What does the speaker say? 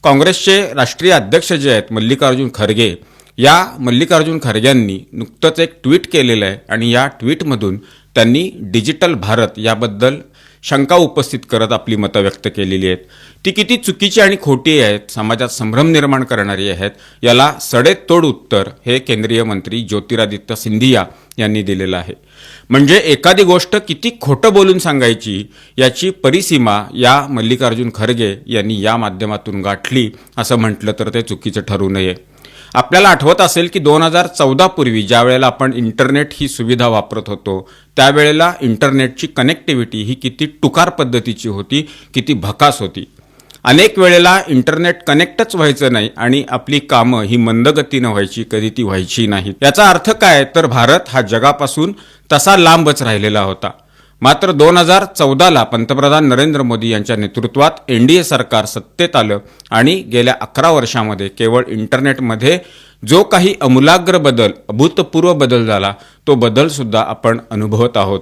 काँग्रेसचे राष्ट्रीय अध्यक्ष जे आहेत मल्लिकार्जुन खरगे, या मल्लिकार्जुन खरग्यांनी नुकतंच एक ट्विट केलेलं आहे आणि या ट्विटमधून त्यांनी डिजिटल भारत याबद्दल शंका उपस्थित करत आपली मतं व्यक्त केलेली आहेत. ती किती चुकीची आणि खोटी आहेत, समाजात संभ्रम निर्माण करणारी आहेत, याला सडेतोड उत्तर हे केंद्रीय मंत्री ज्योतिरादित्य सिंधिया यांनी दिलेलं आहे. म्हणजे एखादी गोष्ट किती खोटं बोलून सांगायची याची परिसीमा या मल्लिकार्जुन खरगे यांनी या माध्यमातून गाठली असं म्हटलं तर ते चुकीचं ठरू नये. आपल्याला आठवत असेल की 2014 पूर्वी ज्या वेळेला आपण इंटरनेट ही सुविधा वापरत होतो त्यावेळेला इंटरनेटची कनेक्टिव्हिटी ही किती टुकार पद्धतीची होती, किती भकास होती. अनेक वेळेला इंटरनेट कनेक्टच व्हायचं नाही आणि आपली कामं ही मंदगतीनं व्हायची, कधी ती व्हायची नाहीत. याचा अर्थ काय तर भारत हा जगापासून तसा लांबच राहिलेला होता. मात्र 2014ला पंतप्रधान नरेंद्र मोदी यांच्या नेतृत्वात एनडीए सरकार सत्तेत आलं आणि गेल्या 11 वर्षामध्ये केवळ इंटरनेटमध्ये जो काही अमूलाग्र बदल, अभूतपूर्व बदल झाला तो बदल सुद्धा आपण अनुभवत आहोत.